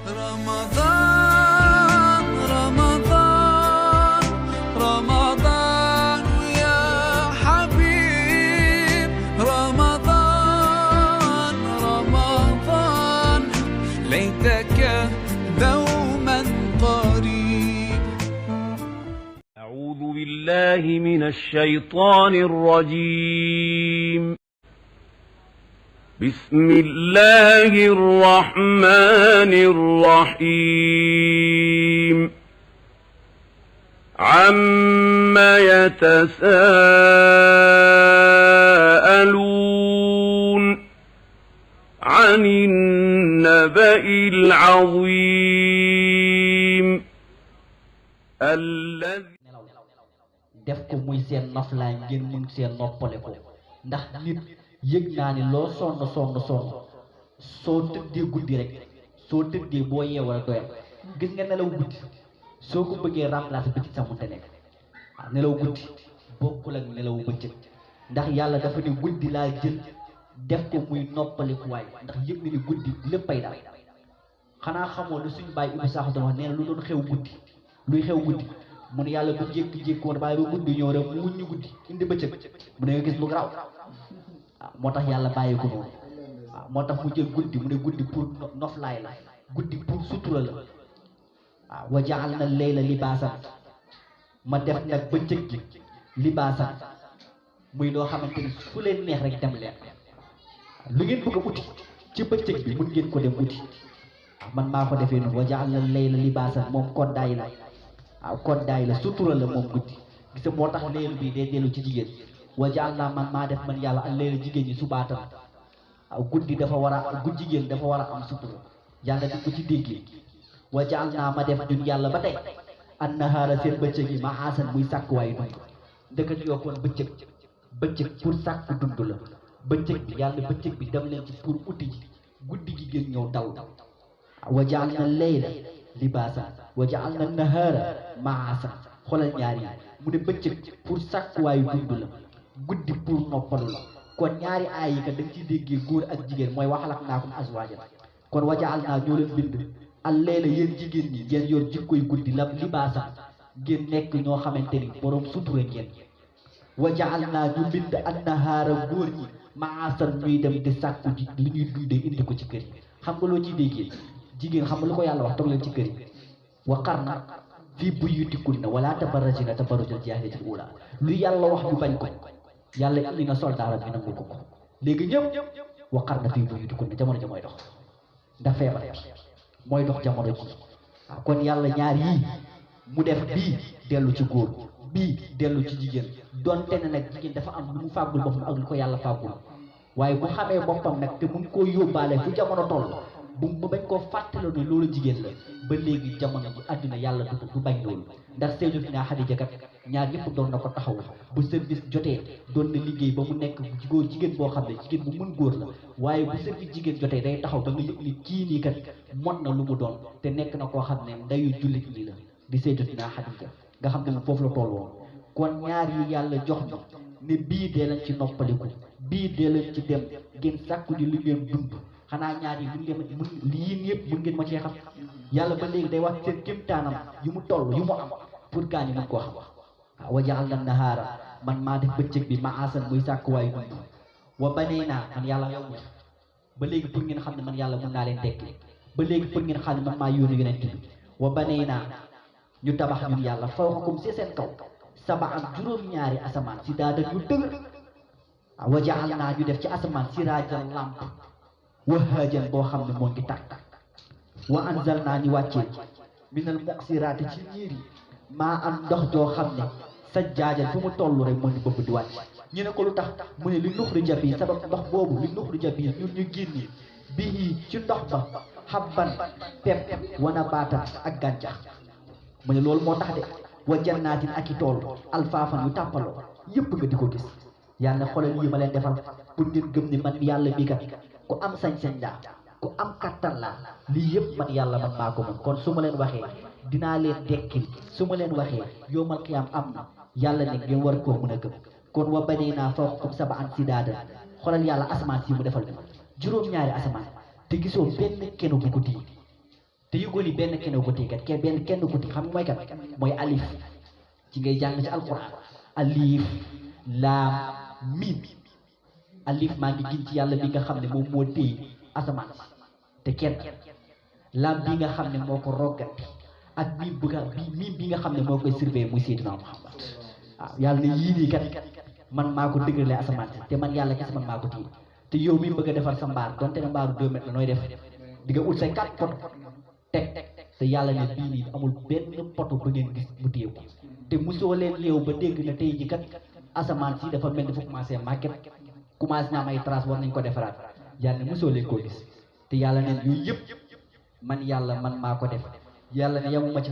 رمضان رمضان رمضان يا حبيب رمضان رمضان ليتك دوما قريب. أعوذ بالله من الشيطان الرجيم. بسم الله الرحمن الرحيم. عما يتساءلون عن النبأ العظيم الذي def ko muy seen noflaay ngeen mun seen noppale ko ndax nit yëg naa ni loo sonn soo tëddee guddi rek soo tëddee boo yeewal doyal gis nga nelaw guddi soo ko bëggee remplacer bëccëg sax mënta nekk waaw nelaw guddi bokkul ak nelaw bëccëg ndax yàlla dafa ne guddi laa jël def ko muy noppalikuwaay ndax yëg na ni guddi léppay daal xanaa xamoo lu suñu bàyyi Ibou Sakho doon wax nee na lu doon xew guddi luy xew guddi mu ne yàlla bu jékki-jékki woon bàyyi ba guddi ñëw rek mu wuññu guddi indi bëccëg mu ne nga gis lu garaaw waaw moo tax yàlla bàyyi ko noonu waaw moo tax mu jël guddi mu ne guddi pour noflaay la guddi pour sutura la waaw wa jaal na layla libaasan ma def nag bëccëg gi libaasan muy loo xamante ni fu leen neex rek dem leen lu ngeen bëgg a uti ci bëccëg bi mun ngeen ko dem uti waaw man maa ko defee noonu wa jaal na layla libaasan moom koddaay la waaw koddaay la sutura la moom guddi gis moo tax leelu bi day dellu ci jigéen wa jaal naa man def man yàlla ak leelu jigéen ñi subaatam waaw guddi dafa war a jigéen dafa war a am sutura yàlla di ko ci déggee wa jaal naa ma def ñun yàlla ba tey annahaara seen bëccëg yi ma aasan muy sàkk waayu dund ndëkkat yokkoon bëccëg pour sàkk dund la bëccëg bi yàlla bëccëg bi dem leen ci pour uti ji guddi gi gën ñëw daw wa jaal na layla libaasan wa jaal na nahaara maasan xoolal ñaar yi mu ne bëccëg pour sàkkuwaayu dund la guddi pour noppalu la kon ñaari aay yi kat da nga ciy déggee góor ak jigéen mooy wa xalaqnaakum azwaajan kon wa jaal naa ñoo leen bind al layla yéen jigéen ñi ngeen yor jikkoy guddi la libaasan ngeen nekk ñoo xamante ni borom sutura ngeen wa jaal naa ñu bind an nahaara góor ñi maasan ñuy dem di sàkku ji li ñuy dundee indi ko ci kër yi xam nga loo ciy déggee jigéen xam nga lu ko yàlla wax toog leen ci kër yi wa qarna fii buyutikunna wala tabarrajna tabarrujal jaahiliyatil uulaa lu yàlla wax ñu bañ ko yàlla indi na soldaaram bi nangu ko léegi ñëpp wa qarna fii buyutikunna jamono ja mooy dox ndax feebar bi mooy dox jamono ji waaw kon yàlla ñaar yii mu def bii dellu ci góor bii dellu ci jigéen donte ne nag jigéen dafa am lu mu fàggul boppam ak lu ko yàlla fàggul waaye bu xamee boppam nag te mu ngi koo yóbbaale fu jamono toll bu bañ koo fàttaloo ne loolu jigéen la ba léegi jamono ji àdduna yàlla du bañ loolu ndax Sayyidatuna Xadija kat ñaar ñëpp doon na ko taxaw bu service jotee doon na liggéey ba mu nekk góor jigéen boo xam ne jigéen bu mën góor la waaye bu service jigéen jotee day taxaw ba nga yëg ni kii nii kat mot na lu mu doon te nekk na koo xam ne ndayu jullit ñi la di Sayyidatuna Xadija nga xam ne mu foofu la toll woon kon ñaar yi yàlla jox ñu ne bii dee lañ ci noppaliku bii dee lañ ci dem ngeen sàkku ji li ngeen dund xanaa ñaar yi mun lii yëpp mun ngeen ma cee xam yàlla ba léegi day wax seen kéemtaanam yu mu toll yu mu am pour gaañu mun koo xam waaw wa jaal na nahaara man maa def bëccëg bi ma asan muy sàkk waayu dund wa banee naa man yàlla yow ba léegi pour ngeen xam ne man yàlla mun naa leen tekki ba léegi pour ngeen xam ne man maa yónni yonent bi wa banee naa ñu tabax ñun yàlla fawqakum si seen kaw sabaan juróom-ñaari asamaan si daa yu dëgg wa jaal naa ñu def ci asamaan siraajan lamp wahaajan boo xam ne moo ngi tàkk wa anzal naa ñu wàccee minal muqsiraati ci niiri maa am ndox joo xam ne sajjaajan fu mu toll rek moo ngi bëgg di wàcc ñu ne ko lu tax mu ne li nuxrija bii sabab ndox boobu li nuxrija bii ñun ñu génne bii ci ndox ba habban pepp wa nabaatan ak gàncax mu ne loolu moo tax de wa jannaatin ak i tool alfaafan yu tàppaloo yëpp nga di ko gis yàlla xoolal lii ma leen defal pour ngeen gëm ni man yàlla mi kat ku am sañ-sañ laa ku am kattan laa lii yëpp man yàlla man maa ko mën kon su ma leen waxee dinaa leen dekkil su ma leen waxee yowmal qiyaam am na yàlla ne ngeen war koo mën a gëm kon wa banaynaa fawqakum sab'an sidaadan xoolal yàlla asamaan si mu defal juróom-ñaari asamaan te gisoo benn kenu bu ko tiim te yëgoo ni benn kenn ko téye kat kenn ko téye xam nga mooy kat mooy alif ci ngay jàng ci alquran alif laam miim alif maa ngi gin ci yàlla bi nga xam ne moom moo téye asamaan te kenn laam bi nga xam ne moo ko roggati ak miim bi nga xam ne moo koy surveiller muy Seydina Muhammad waaw yàlla ne yii nii kat man maa ko dëgërale asamaan si te man yàlla kese man maa ko téye te yow mi bëgg a defar sa mbaar donte ne mbaaru 2 mètres la nooy def di nga ut say 4 poto teg te yàlla ne bii nii amul benn poto ba ngeen gis mu téye ko te mosoo leen léew ba dégg na tey ji kat asamaan si dafa mel dafa commencé màgget commencé na am ay traces war nañ ko defaraat yàlla ne mosoo leen koo gis te yàlla ne yooyu yëpp man yàlla man maa ko def yàlla ne yamuma ci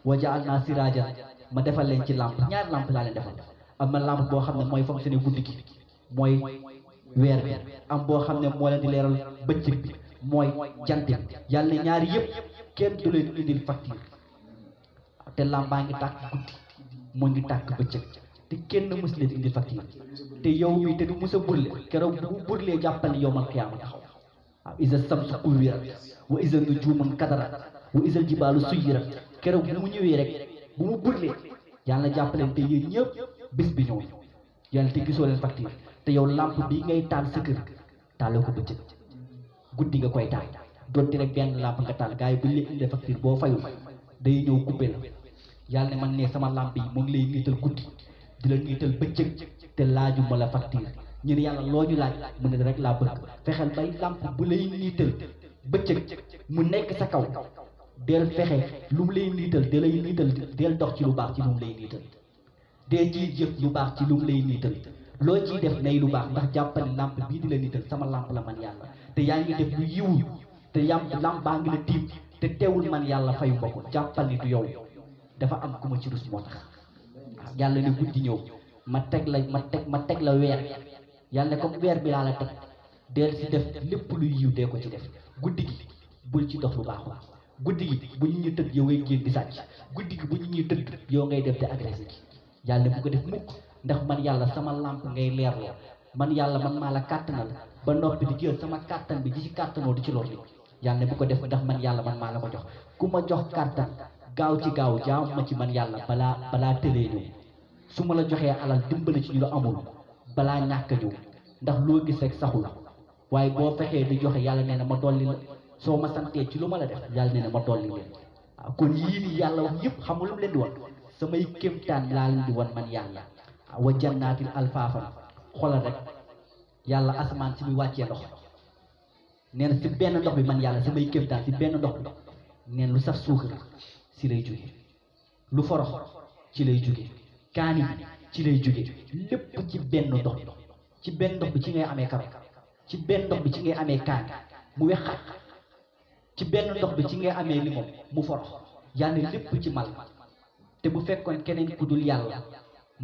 wa ja'alnaa siraajan ma defal leen ci lampe ñaari lampe laa leen defal am na lampe boo xam ne mooy fonctionné guddi gi mooy weer bi am boo xam ne moo leen di leeral bëccëg bi mooy jant bi yàlla ne ñaari yëpp kenn du leen indil facture te lambaa ngi tàkk guddi moo ngi tàkk bëccëg te kenn mës leen indil facture te yow mi te du mës a burle keroog bu burlee jàppal ni yowmal qiyaama taxaw waaw isa samsu kuwirat wa isa nujuumu nkadarat wa isa jibaalu suyirat keroog bu mu ñëwee rek bu mu burlee yàlla jàppaleen te yéen ñëpp bis bi ñëw yàlla te gisoo leen facture te yow lampe bi ngay taal sa kër taaloo ko bëccëg guddi nga koy taal donte rek benn lampe nga taal gars yi buñ leen indee facture boo fayul day ñëw coupé la yàlla ne man ne sama lampe yi mu ngi lay niital guddi di la niital bëccëg te laajuma la facture ñu ne yàlla loo ñu laaj mu ne rek laa bëgg fexeel bay lampe bu lay niital bëccëg mu nekk sa kaw del fexe lu mu lay niital da lay niital del dox ci lu baax ci lu mu lay niital dee ciy jëf lu baax ci lu mu lay niital loo ciy def nay lu baax ndax jàppale lampe bii di la niital sama lampe la man yàlla te yaa ngi def lu yiwul te lampe baa ngi la tiim te teewul man yàlla fayu bokk jàppal ni du yow dafa am ku ma ci rus moo tax yàlla ne guddi ñëw ma teg la weer yàlla ne comme weer bi laa la teg del si def lépp luy yiw dee ko ci def guddi gi bul ci dox lu baaxul guddi gi bu ñu ñuy tëdd yow ngay génn di sàcc guddi gi bu ñu ñuy tëdd yow ngay def di agressé gi yàlla ne bu ko def mukk ndax man yàlla sama lampe ngay leerloo man yàlla man maa la kàttanal ba noppi di jël sama kàttan bi di ci kàttanoo di ci lor li yàlla ne bu ko def ndax man yàlla man maa la ko jox ku ma jox kàttan gaaw ci gaaw jaam ma ci man yàlla balaa tëlee ñëw su ma la joxee alal dimbali ci ñu la amul balaa ñàkk ñëw ndax loo gis rek saxul waaye boo fexee di joxe yàlla nee na ma dolli la soo ma santee ci lu ma la def yàlla nee na ma dolli leen waaw kon yii nii yàlla wax yëpp xam nga lu mu leen di wan samay kéemtaan laa leen di wan man yàlla wa jannaatin alfaafan xoolal rek yàlla asamaan si muy wàccee ndox nee na si benn ndox bi man yàlla samay kéemtaan si benn ndox bi neen lu saf suukar si lay jóge lu forox ci lay jóge kaani bi ci lay jóge lépp ci benn ndox bi ci benn ndox bi ci ngay amee karo ci benn ndox bi ci ngay amee kaani mu wexaat ci benn ndox bi ci ngay amee limon mu forox yàlla lépp ci mal te bu fekkoon keneen ku dul yàlla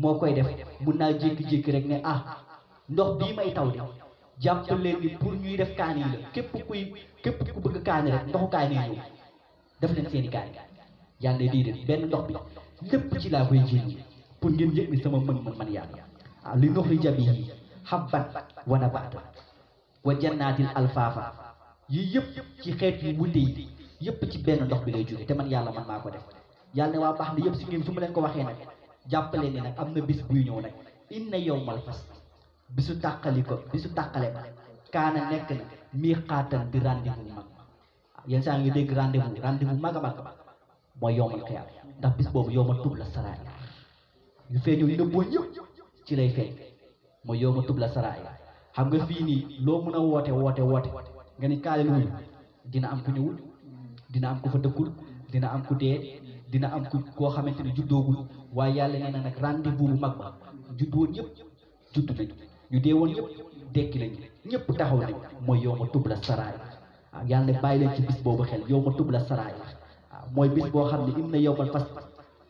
moo koy def mun naa jékki-jékki rek ne ah ndox bii may taw de jàpp leen ni pour ñuy def kaani yi la képp ku bëgg kaani rek ndoxu kaani yi ñëw def leen seeni kaani yàlla ne déedéet benn ndox bi lépp ci laa koy jéngi pour ngeen yëg ni sama mën man yàlla ah li nuxrija bihi habban wa nabaatan wa jannaatin alfaafa yii yëpp ci xeet yu wute yi yëpp ci benn ndox bi lay jóge te man yàlla man maa ko def yàlla ne waa baax na yëpp si ngeen su ma leen ko waxee nag jàppale ni nag am na bis buy ñëw nag inna yawmal fasl bisu tàqale ba kaana nekk na miiqaatan di rendez-vous mag yenn saa ngi dégg rendez-vous mag a mag mooy yawmal qiyaama ndax bis boobu yawma tubla saraa'ir yu feeñoo yu nëbboo ñëpp ci lay feeñ mooy yawma tubla saraa'ir xam nga fii nii loo mën a woote nga ni kaale luñu dina am ku ñëwul dina am ku fa dëkkul dina am ku dee dina am ku koo xamante ne juddoogul waaye yàlla nee na nag rendez-vous bu mag ba juddu woon ñëpp juddu nañ ñu dee woon ñëpp dekki lañ ñëpp taxaw nañ mooy yawma tubla saraa'ir waaw yàlla ne bàyyi leen ci bis boobu xel yawma tubla saraa'ir waaw mooy bis boo xam ne inna yawmal fasl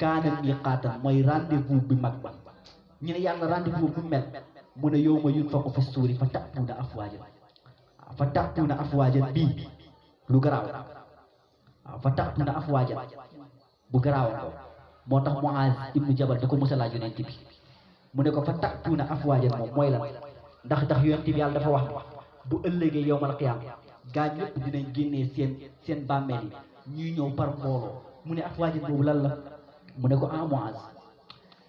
kaana miiqaatan mooy rendez-vous bi mag ba ñu ne yàlla rendez-vous bu mel mu ne yawma yunfaxu fi suuri fa ta'tuuna afwaajan waaw fa ta'tuuna afwaajan bii lu garaaw waaw fa ta'tuuna afwaajan bu garaaw ko moo tax Muaaz ibnu Jabal da ko mos a laaj yonent bi mu ne ko fa ta'tuuna afwaajan moom mooy lan ndax yonent bi yàlla dafa wax bu ëllëgee yawmal qiyaama gaa ñëpp dinañ génnee seen bàmmeel yi ñuy ñëw par mbooloo mu ne afwaajan boobu lan la mu ne ko Muaz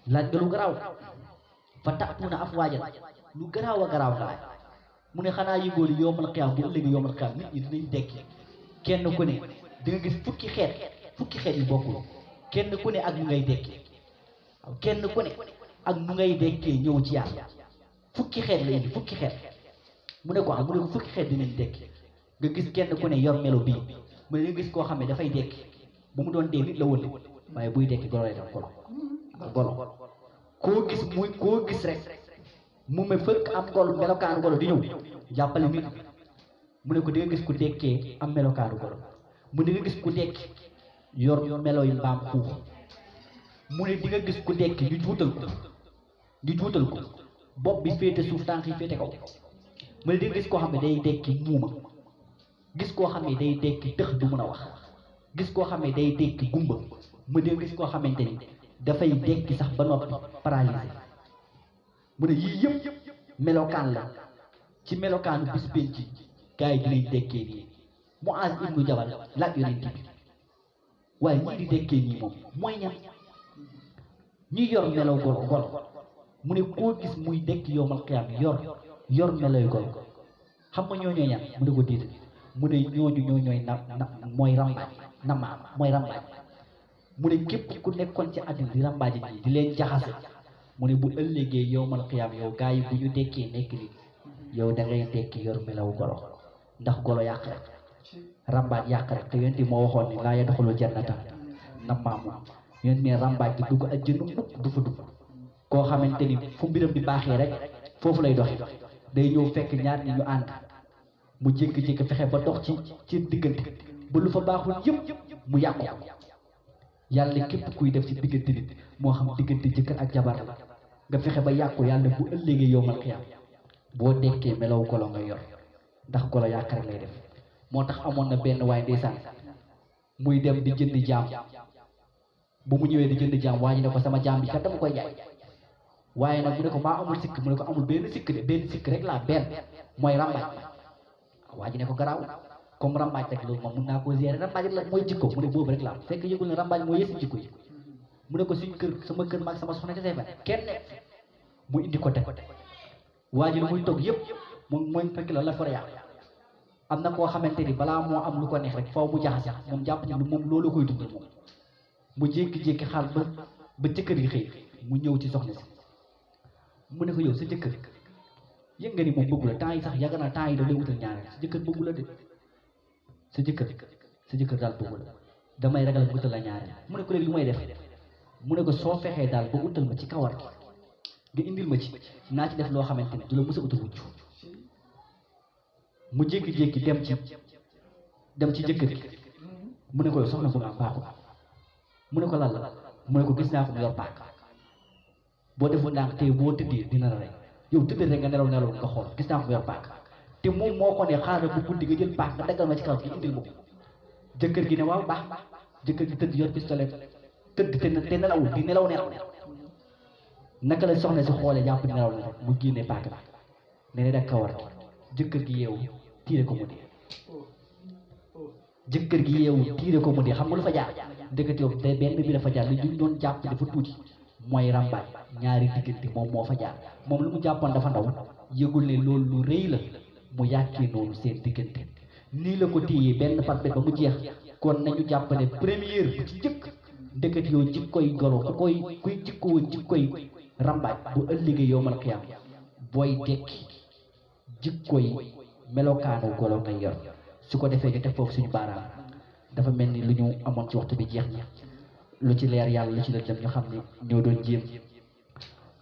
laaj nga lu garaaw fa ta'tuuna afwaajan lu garaaw a garaaw laaj mu ne xanaa yëgóoli yowmal qiyaam bu ëllëgee yowmal qiyaam nit ñi dinañ dekki kenn ku ne di nga gis fukki xeet yu bokkul kenn ku ne ak ñu ngay dekki waaw kenn ku ne ak ñu ngay dekkee ñëw ci yàlla fukki xeet la indi fukki xeet mu ne ko mu ne ko fukki xeet dinañ dekki nga gis kenn ku ne yor melo bii mu ne nga gis koo xam ne dafay dekki bu mu doon dee nit la woon waaye buy dekki golo lay def golo koo gis rek mu me fëkk am golo melokaanu golo di ñëw jàppale nit mu ne ko di nga gis ku dekkee am melokaanu golo mu ne di nga gis ku dekki yor melo yu mbaam xuux mu ne di nga gis ku dekki ñu juutal ko bopp bi féete suuf tànk yi féete kaw mu ne di nga gis koo xam ne day dekki muuma gis koo xam ne day dekki tëx du mun a wax gis koo xam ne day dekki gumba mu ne gis koo xamante ni dafay dekki sax ba noppi paralysé mu ne yii yëpp melokaan la ci melokaanu bis penc ci gars yi dinañ dekkee nii Muaz ibnu Jabal laaj yonent bi waaye ñii di dekkee nii moom mooy ñan ñi yor melow golo mu ne koo gis muy dekk yowmal qiyaam yor meloy golo xam nga ñooñooy ñan mu ne ko déedéet mu ne ñooñu ñooñooy mooy rambaaj mooy rambaaj mu ne képp ku nekkoon ci àddina di rambaaji ñi di leen jaxase mu ne bu ëllëgee yowmal qiyaam yow gars yi bu ñu dekkee nekk nit yow da ngay dekki yor melaw golo ndax golo yàq rek rambaaj yàq rek te yonent moo waxoon ni laa yadxulu jannata nammaamu yonent ne rambaaj di dugg àjjana mukk du fa dugg koo xamante ni fu mbiram di baaxee rek foofu lay doxee day ñëw fekk ñaar ñi ñu ànd mu jékki-jékki fexe ba dox ci diggante ba lu fa baaxul yëpp mu yàqu yàlla képp kuy def ci diggante nit moo xam diggante jëkkër ak jabar la nga fexe ba yàqu yàlla bu ëllëgee yowmal qiyaam boo dekkee melaw golo nga yor ndax golo yàq rek lay def moo tax amoon na benn waaye ndeysaan muy dem di jënd jaam bu mu ñëwee di jënd jaam waa ji ne ko sama jaam bi kat dama koy jaay waaye nag mu ne ko maa amul sikk mu ne ko amul benn sikk de benn sikk rek laa benn mooy rambaaj waa ji ne ko garaaw comme rambaaj rek loolu moom mun naa koo gérer rambaaj la mooy jikko mu ne boobu rek laa fekk yëgul ne rambaaj mooy yësi jikko yi mu ne ko suñ kër sama kër maag sama soxna kese fa kenn mu indi ko teg waa ji lu muy toog yëpp moom mooy fekk la fara yàq am na koo xamante ni balaa moo am lu ko neex rek faw mu jaxase moom jàpp ni moom loolu koy dundal moom mu jékki-jékki xaar ba jëkkër yi xëy mu ñëw ci soxna si mu ne ko yow sa jëkkër yëg nga ni moom bëggu la temps yi sax yàgg na temps yi da lay wutal ñaareel sa jëkkër bëggu la de sa jëkkër daal bëggu la damay ragal mu wutal la ñaareel mu ne ko léegi lu may def mu ne ko soo fexee daal ba utal ma ci kawar gi nga indil ma ci naa ci def loo xamante ni du la mës a utal wujj mu jékki-jékki dem ci jëkkër gi mu ne ko yow soxna bu nga am baaxul mu ne ko lan la mu ne ko gis naa ko mu yor paak boo deful ndànk tey boo tëddee dina la rey yow tëddee rek nga nelaw nga xool gis naa ko mu yor paak te moom moo ko ne xaaral bu guddi nga jël paak nga daggal ma ci kaw gi indil ma ko jëkkër gi ne waaw baax jëkkër gi tëdd yor pistolet tëdd te nelawul di nelaw naka la soxna si xoolee jàpp nelaw na mu génne paak bi ne da kawar jëkkër gi yeewu tiire ko mu dee jëkkër gi yeewu tiire ko mu dee xam nga lu fa jaar ndekete yow te benn bi dafa jaar li ñu doon jàpp dafa tuuti mooy rambaaj ñaari diggante moom moo fa jaar moom lu mu jàppoon dafa ndaw yëgul ne loolu lu rëy la mu yàkkee noonu seen diggante nii la ko téyee benn par benn ba mu jeex kon nañu jàppale première bi ci njëkk ndekete yow jikkoy golo kuy jikkoo jikkoy rambaaj bu ëllëgee yowmal qiyaam booy dekki jikkoy melokaanu golo ngay yor su ko defee ñu teg foofu suñu baaraam dafa mel ni lu ñu amoon ci waxtu bi jeex na lu ci leer yàlla lu ci la dem ñu xam ne ñoo doon jéem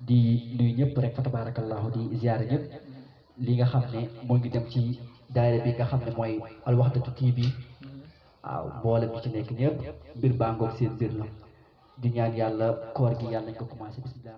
di nuyu ñëpp rek fa tabarakallahu di ziyaare ñëpp li nga xam ne moo ngi dem ci daayira bi nga xam ne mooy Al Wahdatu TV waaw mboolem bi ci nekk ñëpp mbir baa ngoog seen mbir la di ñaan yàlla koor gi yàlla nañ ko commencé bismillah.